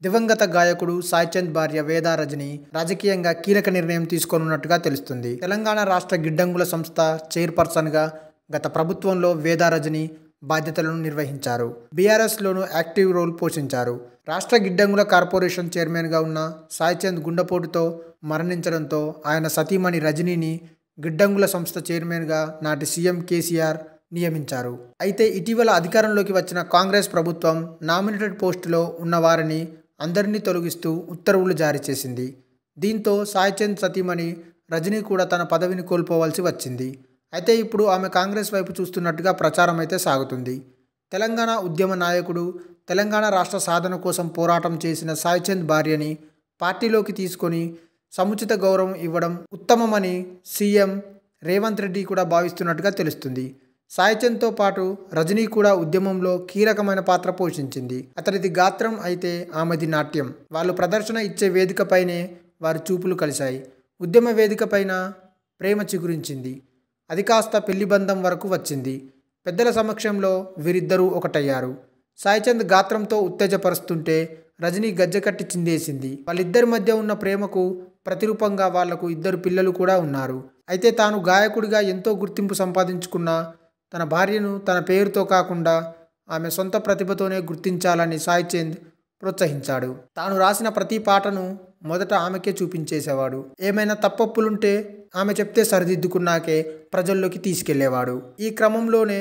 దివంగత గాయకుడు సాయి చంద్ భార్య వేదా రజని రాజకీయంగా కీలక నిర్ణయం తీసుకోనున్నట్టుగా తెలుస్తుంది. తెలంగాణ రాష్ట్ర గిడ్డంగుల సంస్థ చైర్పర్సన్గా గత ప్రభుత్వంలో వేదా రజని బాధ్యతలను నిర్వహించారు. బీఆర్ఎస్లోనూ యాక్టివ్ రోల్ పోషించారు. రాష్ట్ర గిడ్డంగుల కార్పొరేషన్ చైర్మన్గా ఉన్న సాయి చంద్ గుండెపోటుతో మరణించడంతో ఆయన సతీమణి రజనీని గిడ్డంగుల సంస్థ చైర్మన్గా నాటి సీఎం కేసీఆర్ నియమించారు. అయితే ఇటీవల అధికారంలోకి వచ్చిన కాంగ్రెస్ ప్రభుత్వం నామినేటెడ్ పోస్టులో ఉన్న వారిని అందరినీ తొలగిస్తూ ఉత్తర్వులు జారీ చేసింది. దీంతో సాయి చంద్ సతీమణి రజనీ కూడా తన పదవిని కోల్పోవాల్సి వచ్చింది. అయితే ఇప్పుడు ఆమె కాంగ్రెస్ వైపు చూస్తున్నట్టుగా ప్రచారం అయితే సాగుతుంది. తెలంగాణ ఉద్యమ నాయకుడు, తెలంగాణ రాష్ట్ర సాధన కోసం పోరాటం చేసిన సాయి చంద్ భార్యని పార్టీలోకి తీసుకొని సముచిత గౌరవం ఇవ్వడం ఉత్తమమని సీఎం రేవంత్ రెడ్డి కూడా భావిస్తున్నట్టుగా తెలుస్తుంది. సాయి చంద్తో పాటు రజనీ కూడా ఉద్యమంలో కీలకమైన పాత్ర పోషించింది. అతనిది గాత్రం అయితే ఆమెది నాట్యం. వాళ్ళు ప్రదర్శన ఇచ్చే వేదికపైనే వారి చూపులు కలిశాయి. ఉద్యమ వేదికపైన ప్రేమ చిగురించింది. అది కాస్త పెళ్లి బంధం వరకు వచ్చింది. పెద్దల సమక్షంలో వీరిద్దరూ ఒకటయ్యారు. సాయి చంద్ గాత్రంతో ఉత్తేజపరుస్తుంటే రజనీ గజ్జెకట్టి చిందేసింది. వాళ్ళిద్దరి మధ్య ఉన్న ప్రేమకు ప్రతిరూపంగా వాళ్లకు 2 పిల్లలు కూడా ఉన్నారు. అయితే తాను గాయకుడిగా ఎంతో గుర్తింపు సంపాదించుకున్న తన భార్యను తన పేరుతో కాకుండా ఆమె సొంత ప్రతిభతోనే గుర్తించాలని సాయి చంద్ ప్రోత్సహించాడు. తాను రాసిన ప్రతి పాటను మొదట ఆమెకే చూపించేసేవాడు. ఏమైనా తప్పప్పులుంటే ఆమె చెప్తే సరిదిద్దుకున్నాకే ప్రజల్లోకి తీసుకెళ్లేవాడు. ఈ క్రమంలోనే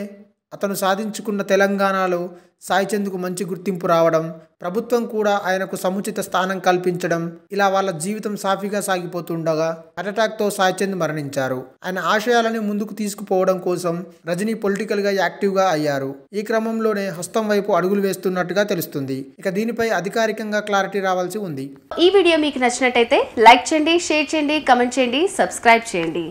అతను సాధించుకున్న తెలంగాణలో సాయి చంద్కు మంచి గుర్తింపు రావడం, ప్రభుత్వం కూడా ఆయనకు సముచిత స్థానం కల్పించడం, ఇలా వాళ్ళ జీవితం సాఫీగా సాగిపోతుండగా హార్ట్అటాక్తో సాయి చంద్ మరణించారు. ఆయన ఆశయాలని ముందుకు తీసుకుపోవడం కోసం రజనీ పొలిటికల్గా యాక్టివ్గా అయ్యారు. ఈ క్రమంలోనే హస్తం వైపు అడుగులు వేస్తున్నట్టుగా తెలుస్తుంది. ఇక దీనిపై అధికారికంగా క్లారిటీ రావాల్సి ఉంది. ఈ వీడియో మీకు నచ్చినట్టయితే లైక్ చేయండి, షేర్ చేయండి, కమెంట్ చేయండి, సబ్స్క్రైబ్ చేయండి.